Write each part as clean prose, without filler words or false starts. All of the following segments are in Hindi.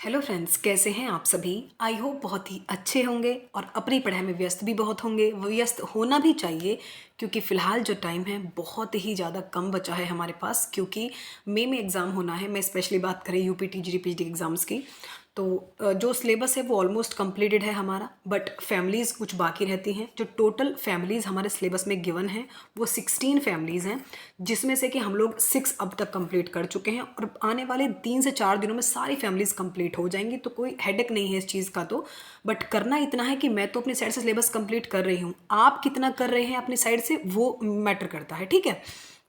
हेलो फ्रेंड्स, कैसे हैं आप सभी। आई होप बहुत ही अच्छे होंगे और अपनी पढ़ाई में व्यस्त भी बहुत होंगे। व्यस्त होना भी चाहिए क्योंकि फ़िलहाल जो टाइम है बहुत ही ज़्यादा कम बचा है हमारे पास, क्योंकि मई में एग्ज़ाम होना है। मैं स्पेशली बात करें यूपी टीजीटी पीजी एग्ज़ाम्स की, तो जो सिलेबस है वो ऑलमोस्ट कंप्लीटेड है हमारा, बट फैमिलीज़ कुछ बाकी रहती हैं। जो टोटल फैमिलीज़ हमारे सिलेबस में गिवन है वो 16 फैमिलीज़ हैं, जिसमें से कि हम लोग 6 अब तक कंप्लीट कर चुके हैं और आने वाले 3 से 4 दिनों में सारी फैमिलीज़ कंप्लीट हो जाएंगी। तो कोई हेडेक नहीं है इस चीज़ का। तो बट करना इतना है कि मैं तो अपनी साइड से सिलेबस कंप्लीट कर रही हूँ, आप कितना कर रहे हैं अपनी साइड से वो मैटर करता है, ठीक है।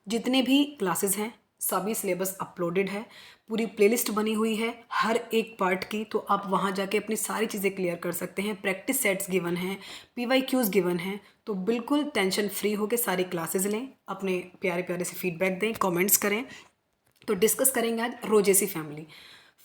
जितने भी क्लासेस हैं सभी सिलेबस अपलोडेड है, पूरी प्लेलिस्ट बनी हुई है हर एक पार्ट की, तो आप वहाँ जाके अपनी सारी चीज़ें क्लियर कर सकते हैं। प्रैक्टिस सेट्स गिवन हैं, पीवाईक्यूज़ गिवन हैं, तो बिल्कुल टेंशन फ्री होकर सारी क्लासेस लें, अपने प्यारे प्यारे से फीडबैक दें, कमेंट्स करें। तो डिस्कस करेंगे आज रोजेसी फैमिली।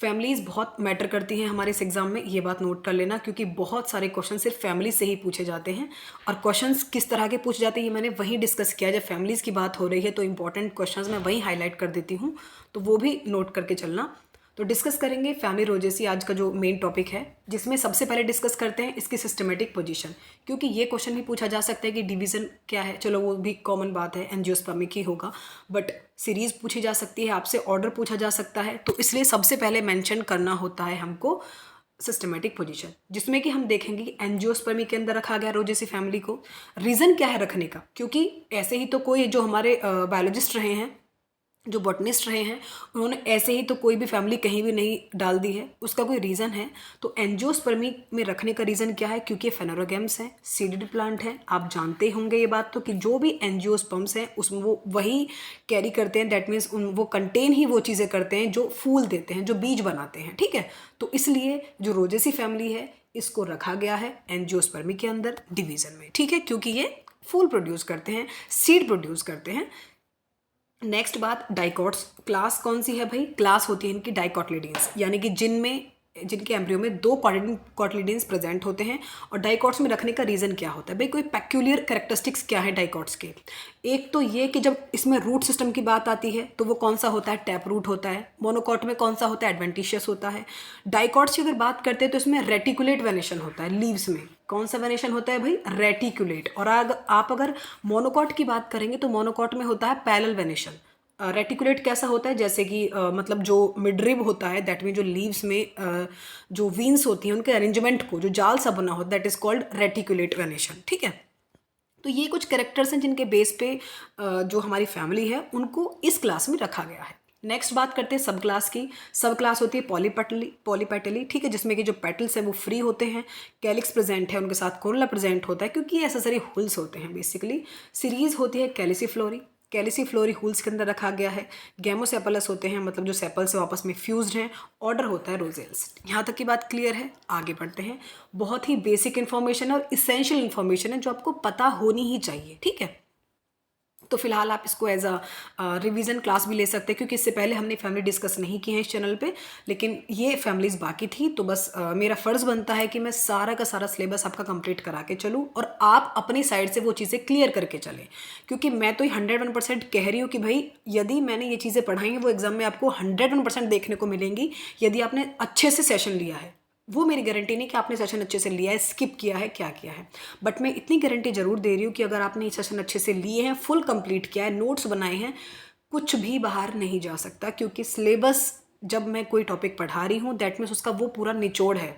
फैमिलीज़ बहुत मैटर करती हैं हमारे इस एग्ज़ाम में, ये बात नोट कर लेना, क्योंकि बहुत सारे क्वेश्चन सिर्फ फैमिली से ही पूछे जाते हैं। और क्वेश्चंस किस तरह के पूछे जाते हैं ये मैंने वहीं डिस्कस किया। जब फैमिलीज़ की बात हो रही है तो इंपॉर्टेंट क्वेश्चंस मैं वहीं हाईलाइट कर देती हूँ, तो वो भी नोट करके चलना। तो डिस्कस करेंगे फैमिली रोजेसी आज का जो मेन टॉपिक है, जिसमें सबसे पहले डिस्कस करते हैं इसकी सिस्टमेटिक पोजीशन, क्योंकि ये क्वेश्चन भी पूछा जा सकता है कि डिवीज़न क्या है। चलो वो भी कॉमन बात है, एंजियोस्पर्मिक ही होगा, बट सीरीज़ पूछी जा सकती है आपसे, ऑर्डर पूछा जा सकता है। तो इसलिए सबसे पहले मेंशन करना होता है हमको सिस्टमेटिक पोजीशन, जिसमें कि हम देखेंगे कि एंजियोस्पर्मी के अंदर रखा गया रोजेसी फैमिली को। रीज़न क्या है रखने का, क्योंकि ऐसे ही तो कोई जो हमारे बायोलॉजिस्ट रहे हैं, जो बॉटनिस्ट रहे हैं, उन्होंने ऐसे ही तो कोई भी फैमिली कहीं भी नहीं डाल दी है, उसका कोई रीज़न है। तो एंजियोस्पर्मी में रखने का रीज़न क्या है, क्योंकि फेनोरोगेम्स है, सीडेड प्लांट है, आप जानते होंगे ये बात तो, कि जो भी एंजियोस्पर्म्स हैं उसमें वो वही कैरी करते हैं, दैट मीन्स वो कंटेन ही वो चीज़ें करते हैं जो फूल देते हैं, जो बीज बनाते हैं, ठीक है। तो इसलिए जो रोजेसी फैमिली है इसको रखा गया है एंजियोस्पर्मी के अंदर डिवीज़न में, ठीक है, क्योंकि ये फूल प्रोड्यूस करते हैं, सीड प्रोड्यूस करते हैं। नेक्स्ट बात, डाइकॉट्स क्लास कौन सी है भाई, क्लास होती है इनकी डाइकॉटलिडीन्स, यानी कि जिनके एम्ब्रियो में 2 कॉटलिडीन्स प्रेजेंट होते हैं। और डाइकॉट्स में रखने का रीज़न क्या होता है भाई, कोई पेक्यूलियर कैरेक्टरिस्टिक्स क्या है डाइकॉट्स के। एक तो ये कि जब इसमें रूट सिस्टम की बात आती है तो वो कौन सा होता है, टैप रूट होता है। मोनोकॉट में कौन सा होता है, एडवेंटिशियस होता है। डाइकॉट्स की अगर बात करते हैं तो इसमें रेटिकुलेट वेनेशन होता है लीव्स में। कौन सा वेनेशन होता है भाई, रेटिकुलेट। और आप अगर मोनोकॉट की बात करेंगे तो मोनोकॉट में होता है पैरेलल वेनेशन। रेटिकुलेट कैसा होता है, जैसे कि मतलब जो मिडरिब होता है, दैट मीन जो लीव्स में जो वीन्स होती हैं उनके अरेंजमेंट को जो जाल सा बना होता है, that is called reticulate venation, ठीक है। तो ये कुछ कैरेक्टर्स हैं जिनके बेस पे जो हमारी फैमिली है उनको इस क्लास में रखा गया है। नेक्स्ट बात करते हैं सब क्लास की। सब क्लास होती है पॉलीपेटली, ठीक है, जिसमें कि जो पेटल्स हैं वो फ्री होते हैं, कैलिक्स प्रेजेंट है, उनके साथ कोरोला प्रेजेंट होता है, क्योंकि ये एसेसरी हुल्स होते हैं बेसिकली। सीरीज होती है कैलिसीफ्लोरी हुल्स के अंदर रखा गया है। गैमोसेपलस होते हैं, मतलब जो सेपल से आपस में फ्यूज्ड हैं। ऑर्डर होता है रोजेल्स। यहाँ तक की बात क्लियर है, आगे बढ़ते हैं। बहुत ही बेसिक इन्फॉर्मेशन और इसेंशियल इन्फॉर्मेशन है जो आपको पता होनी ही चाहिए, ठीक है। तो फिलहाल आप इसको एज अ रिवीजन क्लास भी ले सकते हैं, क्योंकि इससे पहले हमने फैमिली डिस्कस नहीं की है इस चैनल पे, लेकिन ये फैमिलीज़ बाकी थी। तो बस मेरा फ़र्ज़ बनता है कि मैं सारा का सारा सिलेबस आपका कंप्लीट करा के चलूँ और आप अपनी साइड से वो चीज़ें क्लियर करके चलें, क्योंकि मैं तो 101% कह रही हूँ कि भाई यदि मैंने ये चीज़ें पढ़ाई हैं वो एग्ज़ाम में आपको 101% देखने को मिलेंगी, यदि आपने अच्छे से सेशन लिया है। वो मेरी गारंटी नहीं कि आपने सेशन अच्छे से लिया है, स्किप किया है, क्या किया है, बट मैं इतनी गारंटी ज़रूर दे रही हूँ कि अगर आपने ये सेशन अच्छे से लिए हैं, फुल कंप्लीट किया है, नोट्स बनाए हैं, कुछ भी बाहर नहीं जा सकता। क्योंकि सिलेबस जब मैं कोई टॉपिक पढ़ा रही हूँ दैट मीन्स उसका वो पूरा निचोड़ है।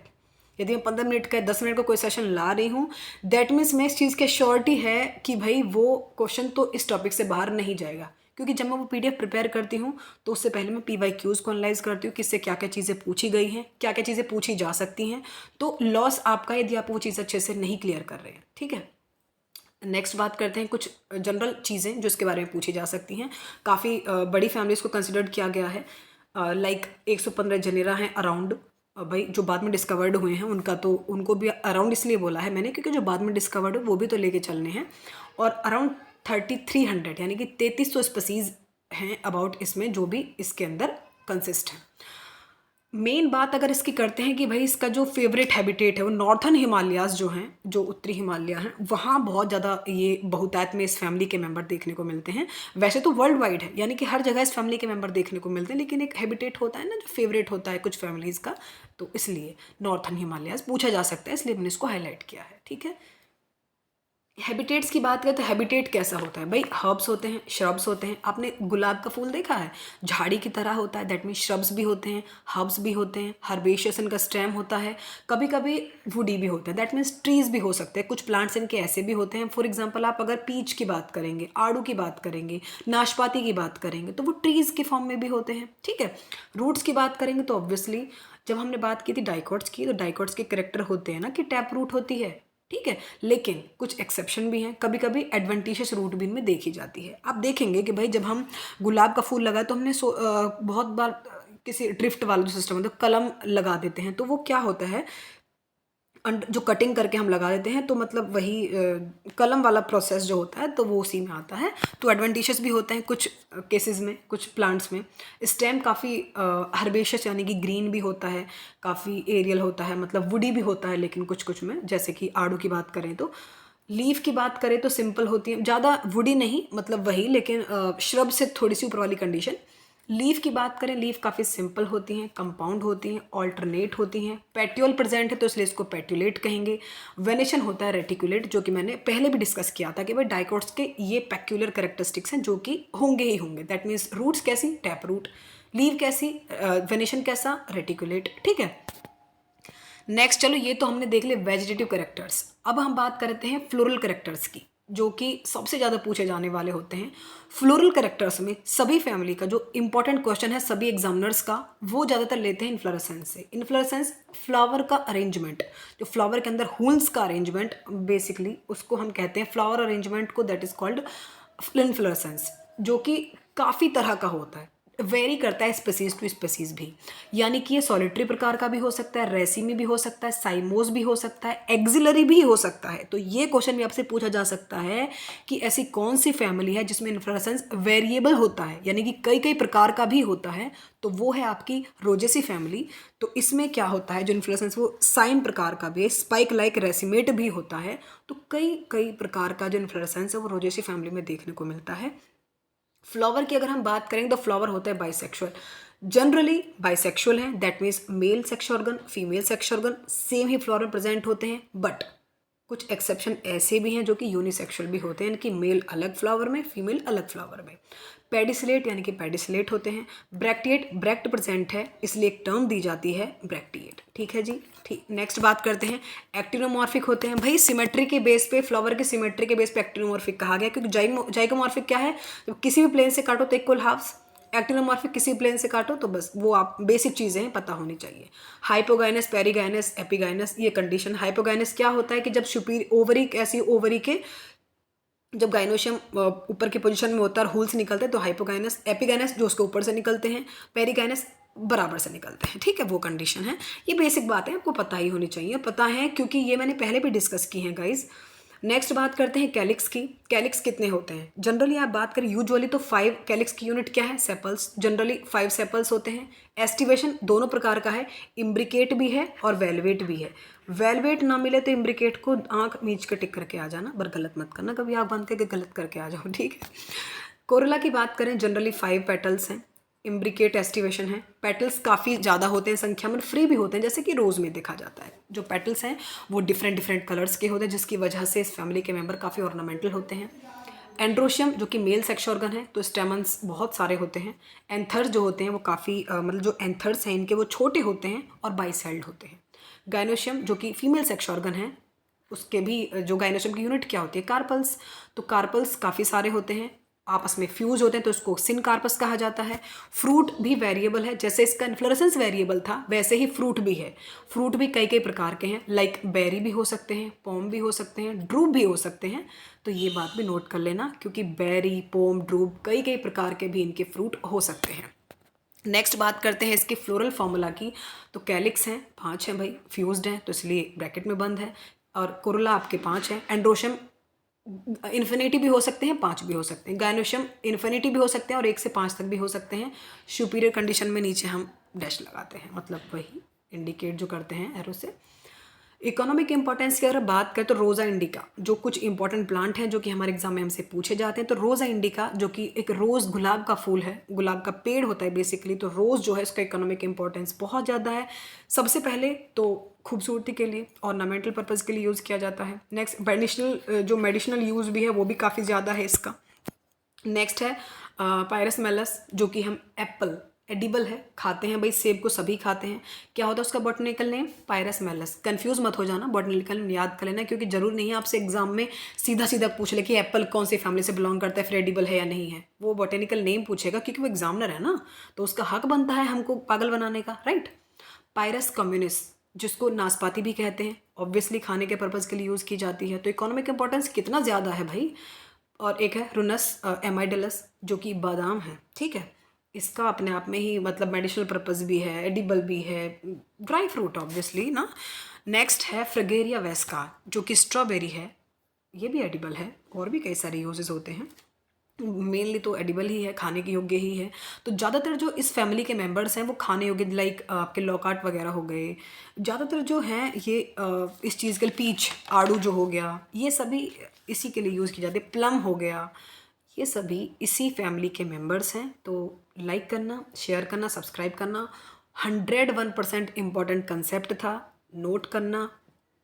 यदि मैं 15 मिनट का 10 मिनट का कोई सेशन ला रही हूँ, दैट मीन्स मैं इस चीज़ की श्योरिटी है कि भाई वो क्वेश्चन तो इस टॉपिक से बाहर नहीं जाएगा। क्योंकि जब मैं वो पीडीएफ प्रिपेयर करती हूँ तो उससे पहले मैं पीवाईक्यूज़ को एनालाइज करती हूँ, किससे क्या क्या चीज़ें पूछी गई हैं, क्या क्या चीज़ें पूछी जा सकती हैं। तो लॉस आपका यदि आप वो चीज़ अच्छे से नहीं क्लियर कर रहे हैं, ठीक है। नेक्स्ट बात करते हैं कुछ जनरल चीज़ें जो इसके बारे में पूछी जा सकती हैं। काफ़ी बड़ी फैमिलीज़ को कंसिडर किया गया है, लाइक 115 जनेरा हैं अराउंड। भाई जो बाद में डिस्कवर्ड हुए हैं उनका तो उनको भी अराउंड इसलिए बोला है मैंने, क्योंकि जो बाद में डिस्कवर्ड वो भी तो लेके चलने हैं। और अराउंड 3300 यानी कि 3300 स्पीसीज़ हैं अबाउट इसमें, जो भी इसके अंदर कंसिस्ट है। मेन बात अगर इसकी करते हैं कि भाई इसका जो फेवरेट हैबिटेट है वो नॉर्थन हिमालयाज़ जो हैं, जो उत्तरी हिमालय हैं, वहाँ बहुत ज़्यादा ये बहुतायत में इस फैमिली के मेंबर देखने को मिलते हैं। वैसे तो वर्ल्ड वाइड है, यानी कि हर जगह इस फैमिली के मेंबर देखने को मिलते हैं, लेकिन एक हैबिटेट होता है ना जो फेवरेट होता है कुछ फैमिलीज़ का, तो इसलिए नॉर्थन हिमालयाज़ पूछा जा सकता है, इसलिए मैंने इसको हाईलाइट किया है। ठीक है, हैबिटेट्स की बात करें तो हैबिटेट कैसा होता है भाई, हर्ब्स होते हैं, श्रब्स होते हैं। आपने गुलाब का फूल देखा है, झाड़ी की तरह होता है, दैट मीन्स श्रब्स भी होते हैं, हर्ब्स भी होते हैं, हर्बेशियस इनका स्टेम होता है, कभी कभी वुडी भी होता है, दैट मीन्स ट्रीज भी हो सकते हैं। कुछ प्लांट्स इनके ऐसे भी होते हैं, फॉर एग्जाम्पल आप अगर पीच की बात करेंगे, आड़ू की बात करेंगे, नाशपाती की बात करेंगे, तो वो ट्रीज के फॉर्म में भी होते हैं। ठीक है, रूट्स की बात करेंगे तो ऑब्वियसली जब हमने बात की थी डाइकॉट्स की, तो डाइकॉट्स के करेक्टर होते हैं ना कि टैप रूट होती है। ठीक है, लेकिन कुछ एक्सेप्शन भी हैं, कभी कभी एडवेंटिशियस रूट भी इनमें देखी जाती है। आप देखेंगे कि भाई जब हम गुलाब का फूल लगाए तो हमने बहुत बार किसी ड्रिफ्ट वाला जो सिस्टम है तो कलम लगा देते हैं, तो वो क्या होता है, जो कटिंग करके हम लगा देते हैं, तो मतलब वही कलम वाला प्रोसेस जो होता है तो वो उसी में आता है। तो एडवेंटिशियस भी होते हैं कुछ केसेस में, कुछ प्लांट्स में। स्टेम काफ़ी हर्बेशियस यानी कि ग्रीन भी होता है, काफ़ी एरियल होता है, मतलब वुडी भी होता है, लेकिन कुछ कुछ में, जैसे कि आड़ू की बात करें तो। लीफ की बात करें तो सिंपल होती है, ज़्यादा वुडी नहीं, मतलब वही, लेकिन श्रब से थोड़ी सी ऊपर वाली कंडीशन। लीफ की बात करें, लीफ काफ़ी सिंपल होती हैं, कंपाउंड होती हैं, ऑल्टरनेट होती हैं। पेट्यूल प्रेजेंट है तो इसलिए इसको पेट्यूलेट कहेंगे। वेनेशन होता है रेटिकुलेट, जो कि मैंने पहले भी डिस्कस किया था कि भाई डाइकोट्स के ये पेक्यूलर कैरेक्टरिस्टिक्स हैं जो कि होंगे ही होंगे। दैट मीन्स रूट्स कैसी, टैप रूट, लीव कैसी, वेनेशन कैसा, रेटिकुलेट। ठीक है, नेक्स्ट चलो ये तो हमने देख लिया वेजिटेटिव कैरेक्टर्स। अब हम बात करते हैं फ्लोरल कैरेक्टर्स की, जो कि सबसे ज़्यादा पूछे जाने वाले होते हैं। फ्लोरल कैरेक्टर्स में सभी फैमिली का जो इंपॉर्टेंट क्वेश्चन है सभी एग्जामिनर्स का, वो ज़्यादातर लेते हैं इन्फ्लोरेसेंस से। इन्फ्लोरेसेंस फ्लावर का अरेंजमेंट, जो फ्लावर के अंदर हुल्स का अरेंजमेंट, बेसिकली उसको हम कहते हैं फ्लावर अरेंजमेंट को, दैट इज कॉल्ड इन्फ्लोरेसेंस, जो कि काफ़ी तरह का होता है, वेरी करता है स्पेसीज टू स्पेसीज भी। यानी कि ये सॉलिटरी प्रकार का भी हो सकता है, रेसिमी भी हो सकता है, साइमोस भी हो सकता है, एक्सिलरी भी हो सकता है। तो ये क्वेश्चन भी आपसे पूछा जा सकता है कि ऐसी कौन सी फैमिली है जिसमें इन्फ्लोरेसेंस वेरिएबल होता है, यानी कि कई कई प्रकार का भी होता है, तो वो है आपकी रोजेसी फैमिली। तो इसमें क्या होता है, जो इन्फ्लोरेसेंस वो साइन प्रकार का भी है, स्पाइक लाइक रेसिमेट भी होता है। तो कई कई प्रकार का जो इन्फ्लोरेसेंस है वो रोजेसी फैमिली में देखने को मिलता है। फ्लावर की अगर हम बात करें तो फ्लावर होता है बाइसेक्सुअल, जनरली बाइसेक्सुअल है, that means male sex organ, female sex organ same he flower में प्रेजेंट होते हैं। बट कुछ एक्सेप्शन ऐसे भी हैं जो कि यूनिसेक्सुअल भी होते हैं, कि मेल अलग फ्लावर में, फीमेल अलग फ्लावर में। पेडिसिलेट यानी कि पेडिसिलेट होते हैं। ब्रैक्टिएट, ब्रैक्ट प्रेजेंट है इसलिए एक टर्म दी जाती है ब्रैक्टिएट। ठीक है जी, ठीक। नेक्स्ट बात करते हैं, एक्टिनोमॉर्फिक होते हैं। भाई सिमेट्री के बेस पे, फ्लावर के सिमेट्री के बेस पे एक्टिनोमॉर्फिक कहा गया, क्योंकि जाइगोमॉर्फिक क्या है, जब किसी भी प्लेन से काटो तो इक्वल हाफ्स, एक्टिनोमॉर्फिक किसी प्लेन से काटो तो बस वो आप बेसिक चीज़ें हैं, पता होनी चाहिए। हाइपोगाइनस, पेरीगाइनस, एपिगाइनस, ये कंडीशन। हाइपोगाइनस क्या होता है कि जब सुपीरियर ओवरी, ऐसी ओवरी के जब गाइनोशियम ऊपर की पोजीशन में होता है और हुल्स निकलते हैं तो हाइपोगाइनस, एपिगाइनस जो उसके ऊपर से निकलते हैं, पेरीगाइनस बराबर से निकलते हैं। ठीक है, वो कंडीशन है। ये बेसिक बात है, आपको पता ही होनी चाहिए, पता है क्योंकि ये मैंने पहले भी डिस्कस की हैं गाइज। नेक्स्ट बात करते हैं कैलिक्स की। कैलिक्स कितने होते हैं, जनरली आप बात करें यूजुअली तो 5। कैलिक्स की यूनिट क्या है, सेपल्स, जनरली 5 सेपल्स होते हैं। एस्टिवेशन दोनों प्रकार का है, इम्ब्रिकेट भी है और वेलवेट भी है। वेलवेट ना मिले तो इम्ब्रिकेट को आंख मीच के टिक करके आ जाना, पर गलत मत करना, कभी आंख बंद करके गलत करके आ जाओ। ठीक है, कोरोला की बात करें जनरली 5 पेटल्स हैं। इम्ब्रिकेट एस्टिवेशन है, पेटल्स काफ़ी ज़्यादा होते हैं संख्या में, फ्री भी होते हैं, जैसे कि रोज़ में देखा जाता है। जो पेटल्स हैं वो डिफरेंट डिफरेंट कलर्स के होते हैं, जिसकी वजह से इस फैमिली के मेंबर काफ़ी ऑर्नामेंटल होते हैं। एंड्रोशियम जो कि मेल सेक्स ऑर्गन है, तो स्टेमन्स बहुत सारे होते हैं। एंथर्स जो होते हैं वो काफ़ी मतलब जो एंथर्स हैं इनके वो छोटे होते हैं और बाइसेल्ड होते हैं। गाइनोशियम जो कि फीमेल सेक्स ऑर्गन है, उसके भी जो गाइनोशियम की यूनिट क्या होती है, कार्पल्स। तो कार्पल्स काफ़ी सारे होते हैं, आपस में फ्यूज होते हैं, तो इसको सिन कार्पस कहा जाता है। फ्रूट भी वेरिएबल है, जैसे इसका इन्फ्लोरेसेंस वेरिएबल था वैसे ही फ्रूट भी है। फ्रूट भी कई कई प्रकार के हैं, लाइक बेरी भी हो सकते हैं, पोम भी हो सकते हैं, ड्रूप भी हो सकते हैं। तो ये बात भी नोट कर लेना, क्योंकि बेरी, पोम, ड्रूप कई कई प्रकार के भी इनके फ्रूट हो सकते हैं। नेक्स्ट बात करते हैं इसके फ्लोरल फॉर्मूला की। तो कैलिक्स हैं 5 हैं भाई, फ्यूज्ड हैं तो इसलिए ब्रैकेट में बंद है, और कोरोला आपके 5 हैं। एंड्रोशियम इन्फिनिटी भी हो सकते हैं, 5 भी हो सकते हैं। गाइनोशियम इन्फिनिटी भी हो सकते हैं और 1 से 5 तक भी हो सकते हैं। सुपीरियर कंडीशन में नीचे हम डैश लगाते हैं, मतलब वही इंडिकेट जो करते हैं एरो से। इकोनॉमिक इंपॉर्टेंस की अगर बात करें तो रोज़ा इंडिका, जो कुछ इंपॉर्टेंट प्लांट हैं जो कि हमारे एग्जाम में हमसे पूछे जाते हैं, तो रोज़ा इंडिका जो कि एक रोज़ गुलाब का फूल है, गुलाब का पेड़ होता है बेसिकली, तो रोज़ जो है इसका इकोनॉमिक इंपॉर्टेंस बहुत ज़्यादा है। सबसे पहले तो खूबसूरती के लिए, ऑर्नामेंटल पर्पज़ के लिए यूज़ किया जाता है। नेक्स्ट मेडिसिनल यूज़ भी है वो भी काफ़ी ज़्यादा है इसका। नेक्स्ट है पायरस मेलस, जो कि हम एप्पल एडिबल है, खाते हैं भाई, सेब को सभी खाते हैं। क्या होता है उसका बॉटनिकल नेम? पायरस मेलस। कंफ्यूज मत हो जाना, बॉटनिकल नेम याद कर लेना, क्योंकि जरूर नहीं है आपसे एग्जाम में सीधा सीधा पूछ ले कि एप्पल कौन सी फैमिली से बिलोंग करता है, फिर एडिबल है या नहीं है। वो बॉटनिकल नेम पूछेगा क्योंकि वो एग्जामिनर है ना, तो उसका हक बनता है हमको पागल बनाने का, राइट। पायरस कम्युनिस, जिसको नाशपाती भी कहते हैं, ऑब्वियसली खाने के पर्पज़ के लिए यूज़ की जाती है। तो इकोनॉमिक इंपॉर्टेंस कितना ज़्यादा है भाई। और एक है रुनस एमाइडलस, जो कि बादाम है, ठीक है। इसका अपने आप में ही मतलब मेडिसिनल पर्पज़ भी है, एडिबल भी है, ड्राई फ्रूट ऑब्वियसली ना। नेक्स्ट है फ्रिगेरिया वेस्का, जो कि स्ट्रॉबेरी है, ये भी एडिबल है, और भी कई सारे यूजेस होते हैं, मेनली तो एडिबल ही है, खाने के योग्य ही है। तो ज़्यादातर जो इस फैमिली के मेंबर्स हैं वो खाने योग्य, लाइक आपके लौकाट वगैरह हो गए, ज़्यादातर जो हैं ये इस चीज़ के लिए, पीच आड़ू जो हो गया, ये सभी इसी के लिए यूज़ की जाती है। प्लम हो गया, ये सभी इसी फैमिली के मेंबर्स हैं। तो लाइक करना, शेयर करना, सब्सक्राइब करना। 101% इम्पॉर्टेंट कंसेप्ट था, नोट करना,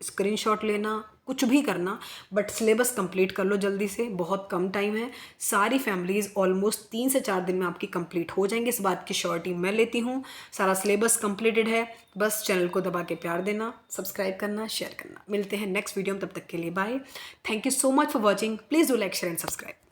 स्क्रीनशॉट लेना, कुछ भी करना, बट सिलेबस कंप्लीट कर लो जल्दी से, बहुत कम टाइम है। सारी फैमिलीज़ ऑलमोस्ट 3 से 4 दिन में आपकी कंप्लीट हो जाएंगी, इस बात की श्योरिटी मैं लेती हूँ। सारा सिलेबस कंप्लीटेड है, बस चैनल को दबा के प्यार देना, सब्सक्राइब करना, शेयर करना। मिलते हैं नेक्स्ट वीडियो में, तब तक के लिए bye. Thank you so much for watching. Please do like, share and subscribe.